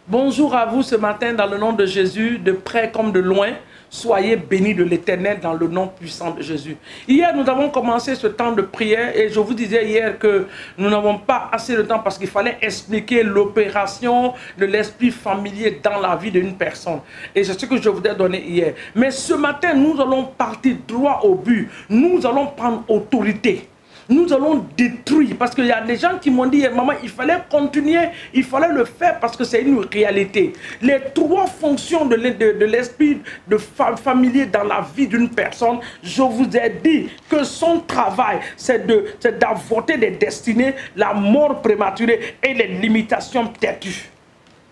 Bonjour à vous ce matin dans le nom de Jésus, de près comme de loin. Soyez bénis de l'Éternel dans le nom puissant de Jésus. Hier, nous avons commencé ce temps de prière et je vous disais hier que nous n'avons pas assez de temps parce qu'il fallait expliquer l'opération de l'esprit familier dans la vie d'une personne. Et c'est ce que je vous ai donné hier. Mais ce matin, nous allons partir droit au but. Nous allons prendre autorité. Nous allons détruire, parce qu'il y a des gens qui m'ont dit, maman, il fallait continuer, il fallait le faire parce que c'est une réalité. Les trois fonctions de l'esprit familier dans la vie d'une personne, je vous ai dit que son travail, c'est d'avorter des destinées, la mort prématurée et les limitations têtues.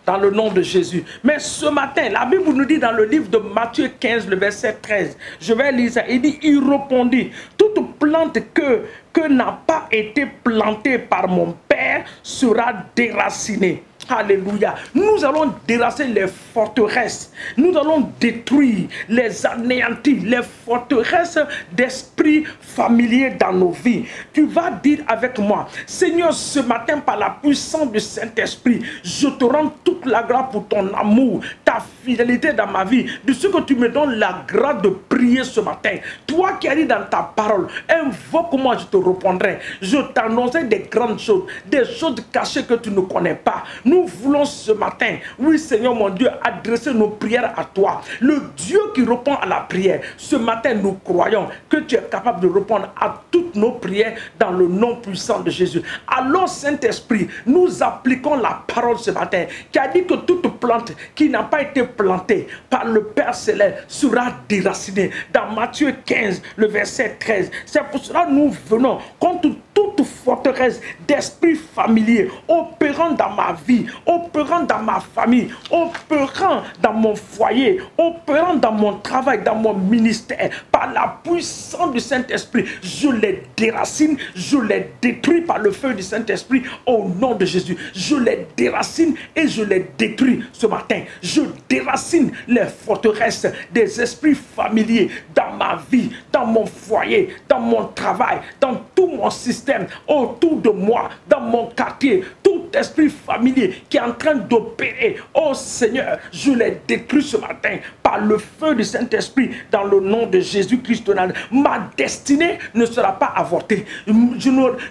Dans le nom de Jésus. Mais ce matin, la Bible nous dit dans le livre de Matthieu 15, le verset 13, je vais lire ça, il dit, il répondit, toute plante que n'a pas été plantée par mon Père sera déracinée. Alléluia. Nous allons déraciner les forteresses. Nous allons détruire, les anéantir, les forteresses d'esprit familier dans nos vies. Tu vas dire avec moi, Seigneur, ce matin, par la puissance du Saint-Esprit, je te rends toute la grâce pour ton amour, ta fidélité dans ma vie, de ce que tu me donnes la grâce de prier ce matin. Toi qui as dit dans ta parole, invoque-moi, je te répondrai. Je t'annoncerai des grandes choses, des choses cachées que tu ne connais pas. Nous voulons ce matin, oui Seigneur mon Dieu, adresser nos prières à toi. Le Dieu qui répond à la prière. Ce matin, nous croyons que tu es capable de répondre à toutes nos prières dans le nom puissant de Jésus. Alors Saint-Esprit, nous appliquons la parole ce matin qui a dit que toute plante qui n'a pas été plantée par le Père Céleste sera déracinée. Dans Matthieu 15, le verset 13. C'est pour cela que nous venons contre toute forteresse d'esprit familier opérant dans ma vie, opérant dans ma famille, opérant dans mon foyer, opérant dans mon travail, dans mon ministère, par la puissance du Saint-Esprit, je les déracine, je les détruis par le feu du Saint-Esprit au nom de Jésus. Je les déracine et je les détruis ce matin. Je déracine les forteresses des esprits familiers dans ma vie, dans mon foyer, dans mon travail, dans tout mon système, autour de moi, dans mon quartier, tout esprit familier qui est en train d'opérer. Oh Seigneur, je les détruis ce matin par le feu du Saint-Esprit dans le nom de Jésus-Christ. Ma destinée ne sera pas avortée.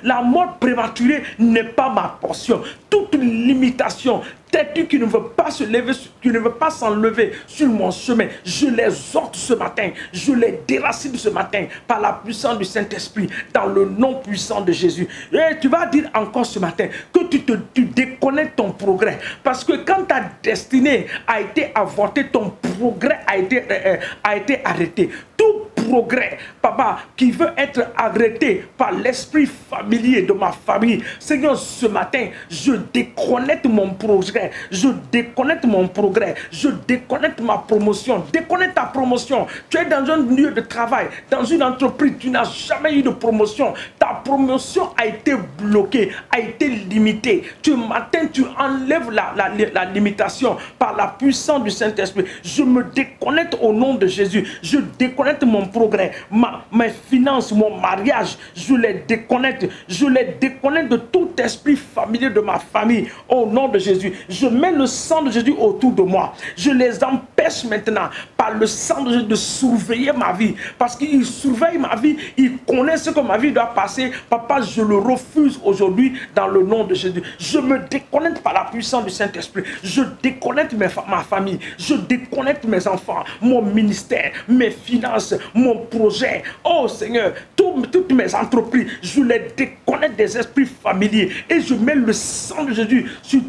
La mort prématurée n'est pas ma portion. Toute limitation têtue qui ne veut pas se lever, qui ne veut pas s'enlever sur mon chemin, je les ôte ce matin, je les déracine ce matin par la puissance du Saint-Esprit dans le nom puissant de Jésus. Et tu vas dire encore ce matin que tu déconnectes ton progrès, parce que quand ta destinée a été avortée, ton progrès a été arrêté. Tout progrès, papa, qui veut être arrêté par l'esprit familier de ma famille, Seigneur, ce matin, je déconnecte mon progrès, je déconnecte mon progrès, je déconnecte ma promotion, déconnecte ta promotion. Tu es dans un lieu de travail, dans une entreprise, tu n'as jamais eu de promotion, ta promotion a été bloquée, a été limitée. Ce matin, tu enlèves la limitation par la puissance du Saint-Esprit. Je me déconnecte au nom de Jésus, je déconnecte mon progrès, mes finances, mon mariage, je les déconnecte de tout esprit familier de ma famille au nom de Jésus. Je mets le sang de Jésus autour de moi, je les empêche maintenant par le sang de Jésus de surveiller ma vie, parce qu'il surveille ma vie, il connaît ce que ma vie doit passer. Papa, je le refuse aujourd'hui dans le nom de Jésus. Je me déconnecte par la puissance du Saint-Esprit, je déconnecte ma famille, je déconnecte mes enfants, mon ministère, mes finances, mon projet. Oh Seigneur, toutes mes entreprises, je les déconnecte des esprits familiers et je mets le sang de Jésus sur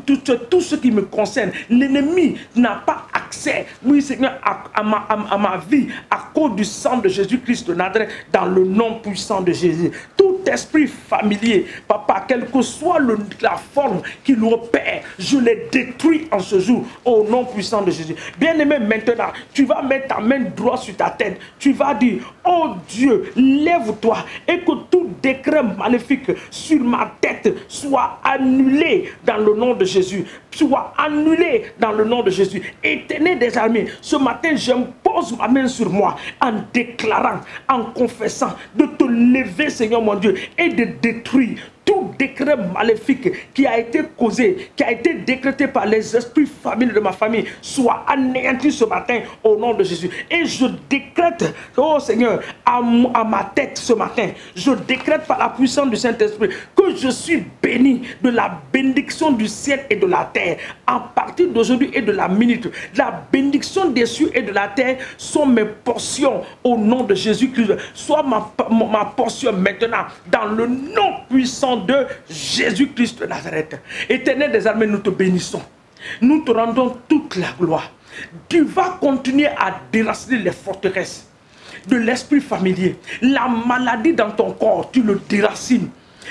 tout ce qui me concerne. L'ennemi n'a pas accès, oui Seigneur, à ma vie à cause du sang de Jésus-Christ de Nazareth dans le nom puissant de Jésus. Tout esprit familier, papa, quelle que soit la forme qu'il opère, je les détruis en ce jour au nom puissant de Jésus. Bien-aimé, maintenant, tu vas mettre ta main droite sur ta tête. Tu vas dire, oh Dieu, lève-toi et que tout décret maléfique sur ma tête soit annulé dans le nom de Jésus. Soit annulé dans le nom de Jésus. Éternel des armées, ce matin, j'impose ma main sur moi en déclarant, en confessant de te lever, Seigneur mon Dieu, et de détruire tout décret maléfique qui a été causé, qui a été décrété par les esprits familiers de ma famille, soit anéanti ce matin au nom de Jésus. Et je décrète, oh Seigneur, à ma tête ce matin, je décrète par la puissance du Saint-Esprit que je suis béni de la bénédiction du ciel et de la terre. À partir d'aujourd'hui et de la minute, la bénédiction des cieux et de la terre sont mes portions au nom de Jésus-Christ. Soit ma portion maintenant dans le nom puissant de Jésus-Christ de Nazareth. Éternel des armées, nous te bénissons. Nous te rendons toute la gloire. Tu vas continuer à déraciner les forteresses de l'esprit familier. La maladie dans ton corps, tu le déracines.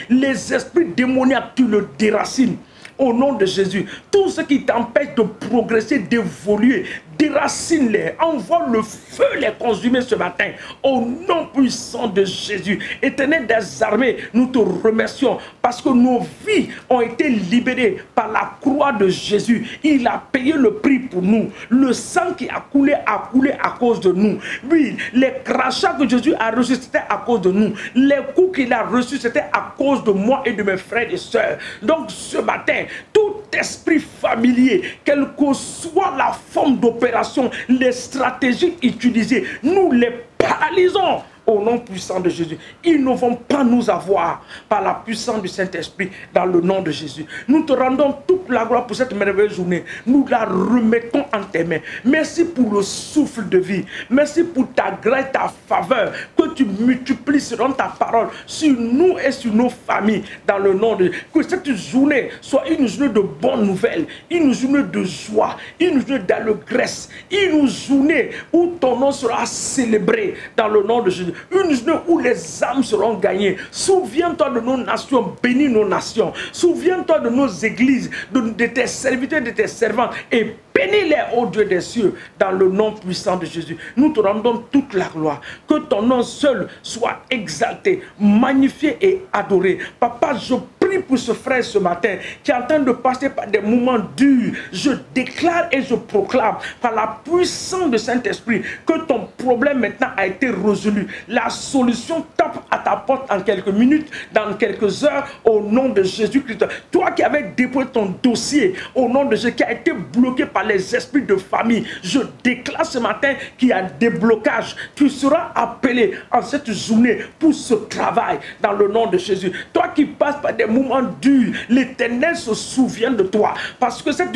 Les esprits démoniaques, tu le déracines. Au nom de Jésus, tout ce qui t'empêche de progresser, d'évoluer, déracine-les, envoie le feu les consumer ce matin, au nom puissant de Jésus. Éternel des armées, nous te remercions parce que nos vies ont été libérées par la croix de Jésus. Il a payé le prix pour nous. Le sang qui a coulé à cause de nous. Oui, les crachats que Jésus a reçus, c'était à cause de nous. Les coups qu'il a reçus, c'était à cause de moi et de mes frères et sœurs. Donc ce matin, tout esprit familier, quelle que soit la forme d'opération, les stratégies utilisées, nous les paralysons au nom puissant de Jésus. Ils ne vont pas nous avoir par la puissance du Saint-Esprit dans le nom de Jésus. Nous te rendons toute la gloire pour cette merveilleuse journée. Nous la remettons en tes mains. Merci pour le souffle de vie. Merci pour ta grâce, ta faveur que tu multiplies selon ta parole sur nous et sur nos familles dans le nom de Jésus. Que cette journée soit une journée de bonnes nouvelles, une journée de joie, une journée d'allégresse, une journée où ton nom sera célébré dans le nom de Jésus. Une journée où les âmes seront gagnées. Souviens-toi de nos nations, bénis nos nations. Souviens-toi de nos églises, de tes serviteurs, de tes servants, et bénis-les, ô Dieu des cieux, dans le nom puissant de Jésus. Nous te rendons toute la gloire. Que ton nom seul soit exalté, magnifié et adoré. Papa, je prie pour ce frère ce matin qui est en train de passer par des moments durs. Je déclare et je proclame par la puissance du Saint-Esprit que ton problème maintenant a été résolu. La solution tape à ta porte en quelques minutes, dans quelques heures, au nom de Jésus-Christ. Toi qui avais déposé ton dossier au nom de Jésus, qui a été bloqué par les esprits de famille, je déclare ce matin qu'il y a des blocages. Tu seras appelé en cette journée pour ce travail dans le nom de Jésus. Toi qui passes par des moments durs, l'Éternel se souvient de toi parce que cette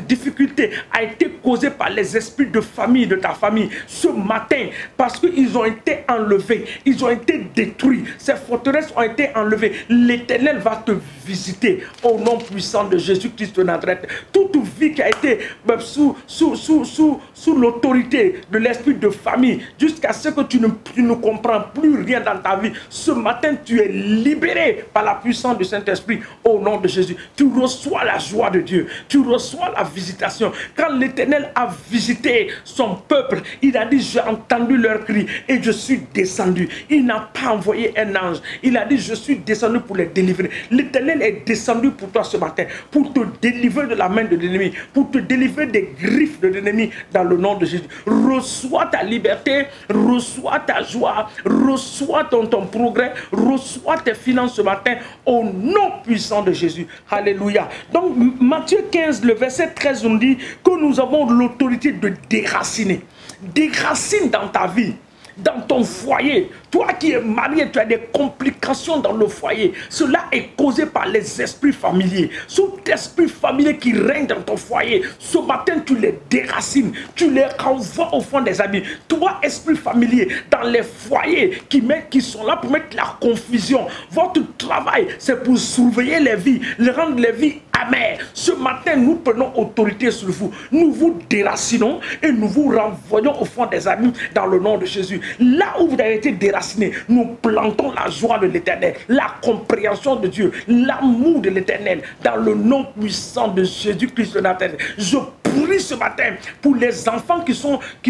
difficulté a été causée par les esprits de famille de ta famille ce matin, parce qu'ils ont été enlevés, ils ont été détruits, ces forteresses ont été enlevées. L'Éternel va te visiter au nom puissant de Jésus-Christ de Nazareth. Toute vie qui a été sous l'autorité de l'esprit de famille jusqu'à ce que tu ne comprends plus rien dans ta vie, ce matin tu es libéré par la puissance du Saint-Esprit au nom de Jésus. Tu reçois la joie de Dieu, tu reçois la visitation. Quand l'Éternel a visité son peuple, il a dit: j'ai entendu leur cri et je suis descendu. Il n'a pas envoyé un ange, il a dit: je suis descendu pour les délivrer. L'Éternel est descendu pour toi ce matin, pour te délivrer de la main de l'ennemi, pour te délivrer des griffes de l'ennemi dans le nom de Jésus. Reçois ta liberté, reçois ta joie, reçois ton progrès, reçois tes finances ce matin au nom puissant de Jésus. Alléluia. Donc Matthieu 15, le verset 13 nous dit que nous avons l'autorité de déraciner. Déracine dans ta vie, dans ton foyer. Toi qui es marié, tu as des complications dans le foyer. Cela est causé par les esprits familiers. Tout esprit familier qui règne dans ton foyer, ce matin tu les déracines, tu les renvoies au fond des abîmes. Toi, esprit familier, dans les foyers qui sont là pour mettre la confusion. Votre travail, c'est pour surveiller les vies, rendre les vies amères. Ce matin, nous prenons autorité sur vous. Nous vous déracinons et nous vous renvoyons au fond des abîmes dans le nom de Jésus. Là où vous avez été déraciné, nous plantons la joie de l'Éternel, la compréhension de Dieu, l'amour de l'Éternel dans le nom puissant de Jésus-Christ de Nazareth. Je prie ce matin pour les enfants qui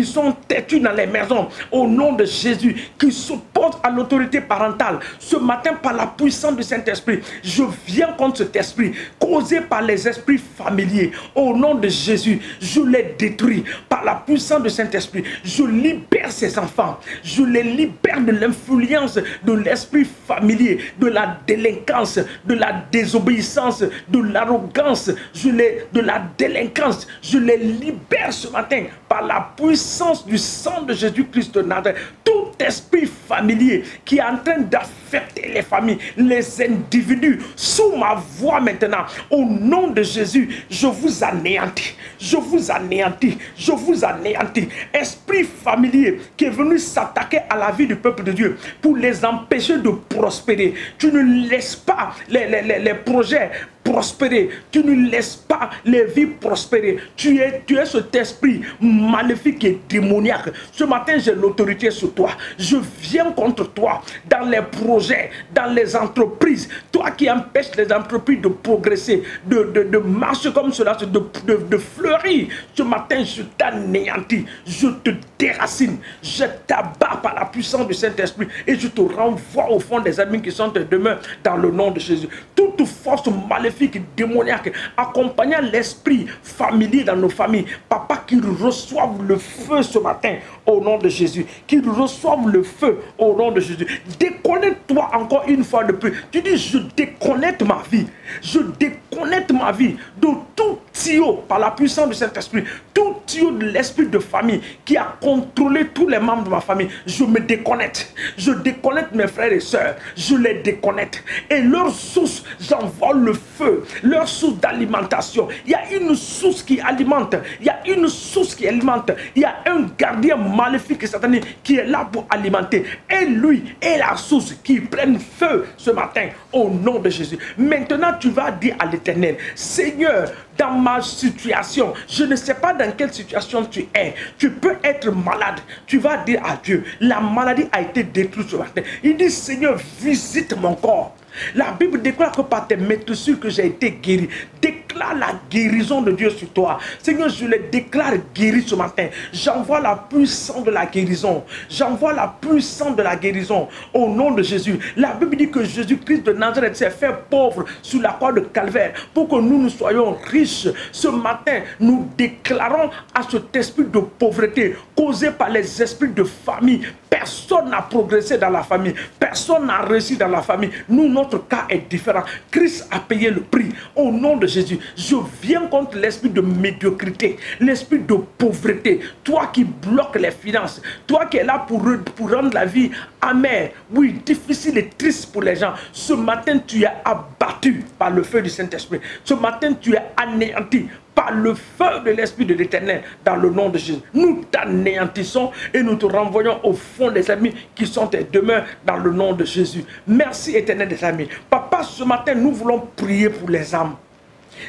sont têtus dans les maisons au nom de Jésus, qui s'opposent à l'autorité parentale. Ce matin, par la puissance du Saint-Esprit, je viens contre cet esprit causé par les esprits familiers. Au nom de Jésus, je les détruis par la puissance du Saint-Esprit. Je libère ces enfants, je les libère de l'influence de l'esprit familier, de la délinquance, de la désobéissance, de l'arrogance, de la délinquance. Je les libère ce matin par la puissance du sang de Jésus-Christ de Nazareth. Tout esprit familier qui est en train d'affecter les familles, les individus, sous ma voix maintenant, au nom de Jésus, je vous anéantis, je vous anéantis, je vous anéantis. Esprit familier qui est venu s'attaquer à la vie du peuple de Dieu pour les empêcher de prospérer. Tu ne laisses pas les projets prospérer, tu ne laisses pas les vies prospérer. Tu es cet esprit maléfique et démoniaque. Ce matin, j'ai l'autorité sur toi. Je viens contre toi dans les projets, dans les entreprises. Toi qui empêches les entreprises de progresser, de marcher comme cela, de fleurir. Ce matin, je t'anéantis, je te déracine, je t'abats par la puissance du Saint-Esprit et je te renvoie au fond des abîmes qui sont tes demeures dans le nom de Jésus. Toute force maléfique et démoniaque accompagnant l'esprit familier dans nos familles, papa, qu'ils reçoivent le feu ce matin au nom de Jésus, qu'ils reçoivent le feu au nom de Jésus. Déconnecte-toi encore une fois de plus. Tu dis, je déconnecte ma vie, je déconnecte ma vie de tout tuyau par la puissance du Saint-Esprit, tout tuyau de l'esprit de famille qui a contrôlé tous les membres de ma famille. Je me déconnecte, je déconnecte mes frères et sœurs, je les déconnecte et leur source, j'envoie le feu, leur source d'alimentation. Il y a une source qui alimente, il y a une source qui alimente, il y a un gardien maléfique et satanique qui est là pour alimenter, et lui et la source qui prennent feu ce matin au nom de Jésus. Maintenant tu vas dire à l'Éternel, Seigneur, dans ma situation, je ne sais pas dans quelle situation tu es, tu peux être malade, tu vas dire à Dieu, la maladie a été détruite ce matin. Il dit, Seigneur, visite mon corps. La Bible déclare que par tes métissures que j'ai été guéri. Déclare la guérison de Dieu sur toi. Seigneur, je les déclare guéris ce matin. J'envoie la puissance de la guérison. J'envoie la puissance de la guérison au nom de Jésus. La Bible dit que Jésus-Christ de Nazareth s'est fait pauvre sur la croix de Calvaire pour que nous soyons riches. Ce matin, nous déclarons à cet esprit de pauvreté causé par les esprits de famille. Personne n'a progressé dans la famille. Personne n'a réussi dans la famille. Nous, notre cas est différent. Christ a payé le prix. Au nom de Jésus, je viens contre l'esprit de médiocrité, l'esprit de pauvreté. Toi qui bloques les finances, toi qui es là pour rendre la vie amère, oui, difficile et triste pour les gens. Ce matin, tu es abattu par le feu du Saint-Esprit. Ce matin, tu es anéanti par le feu de l'Esprit de l'Éternel dans le nom de Jésus. Nous t'anéantissons et nous te renvoyons au fond des amis qui sont tes demeures dans le nom de Jésus. Merci Éternel des amis. Papa, ce matin, nous voulons prier pour les âmes.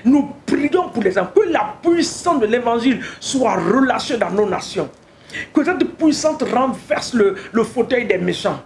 Nous prions pour les âmes. Que la puissance de l'évangile soit relâchée dans nos nations. Que cette puissance renverse le fauteuil des méchants.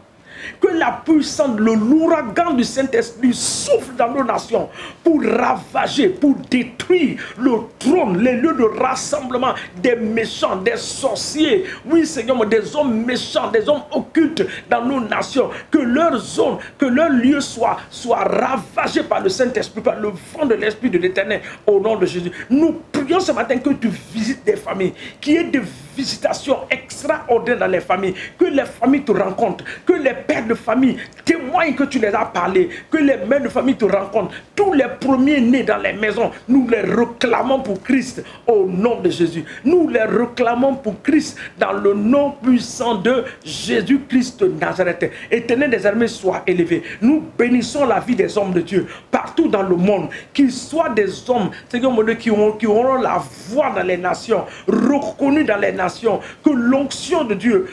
Que la puissance, l'ouragan du Saint-Esprit souffle dans nos nations pour ravager, pour détruire le trône, les lieux de rassemblement des méchants, des sorciers. Oui, Seigneur, des hommes méchants, des hommes occultes dans nos nations. Que leur zone, que leur lieu soit ravagé par le Saint-Esprit, par le vent de l'Esprit de l'Éternel, au nom de Jésus. Nous prions ce matin que tu visites des familles, qu'il y ait des visitations extraordinaires dans les familles, que les familles te rencontrent, que les pères de famille témoignent que tu les as parlé, que les mères de famille te rencontrent. Tous les premiers-nés dans les maisons, nous les réclamons pour Christ au nom de Jésus. Nous les réclamons pour Christ dans le nom puissant de Jésus-Christ de Nazareth. Éternel des armées, sois élevé. Nous bénissons la vie des hommes de Dieu partout dans le monde, qu'ils soient des hommes, Seigneur mon Dieu, qui auront la voix dans les nations, reconnus dans les nations, que l'onction de Dieu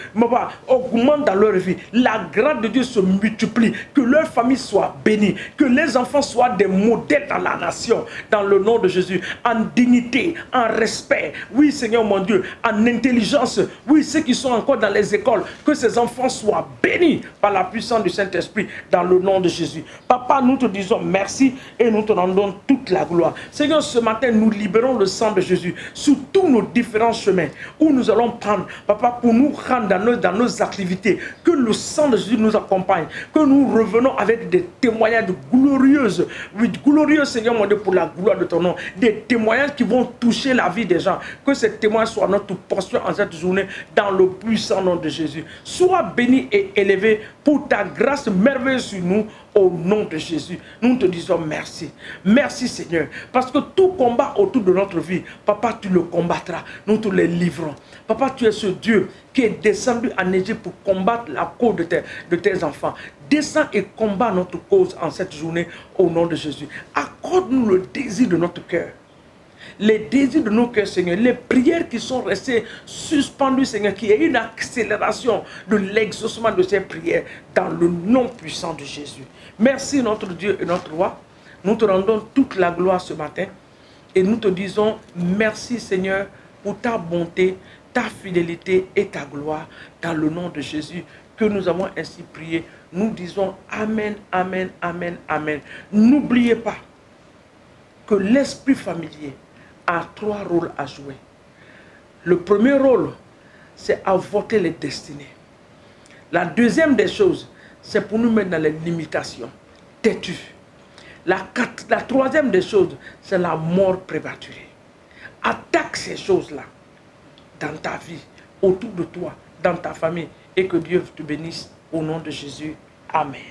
augmente dans leur vie, la grâce de Dieu se multiplie, que leur famille soit bénie, que les enfants soient des modèles dans la nation, dans le nom de Jésus, en dignité, en respect, oui Seigneur mon Dieu, en intelligence, oui ceux qui sont encore dans les écoles, que ces enfants soient bénis par la puissance du Saint-Esprit, dans le nom de Jésus. Papa, nous te disons merci et nous te rendons toute la gloire. Seigneur, ce matin, nous libérons le sang de Jésus sur tous nos différents chemins où nous allons prendre, papa, Papa, pour nous rendre dans nos activités, que le sang de Jésus nous accompagne, que nous revenons avec des témoignages glorieux, oui, glorieux Seigneur mon Dieu, pour la gloire de ton nom, des témoignages qui vont toucher la vie des gens, que ces témoignages soient notre portion en cette journée, dans le puissant nom de Jésus. Sois béni et élevé pour ta grâce merveilleuse sur nous, au nom de Jésus. Nous te disons merci. Merci Seigneur. Parce que tout combat autour de notre vie, Papa, tu le combattras. Nous te le livrons. Papa, tu es ce Dieu qui est descendu en Égypte pour combattre la cause de tes enfants. Descends et combat notre cause en cette journée, au nom de Jésus. Accorde-nous le désir de notre cœur. Les désirs de nos cœurs, Seigneur, les prières qui sont restées suspendues, Seigneur, qu'il y ait une accélération de l'exaucement de ces prières dans le nom puissant de Jésus. Merci notre Dieu et notre roi. Nous te rendons toute la gloire ce matin et nous te disons merci Seigneur pour ta bonté, ta fidélité et ta gloire dans le nom de Jésus que nous avons ainsi prié. Nous disons Amen, Amen, Amen, Amen. N'oubliez pas que l'esprit familier a 3 rôles à jouer. Le premier rôle, c'est à voter les destinées. La deuxième des choses, c'est pour nous mettre dans les limitations, têtus. La troisième des choses, c'est la mort prématurée. Attaque ces choses-là dans ta vie, autour de toi, dans ta famille, et que Dieu te bénisse au nom de Jésus. Amen.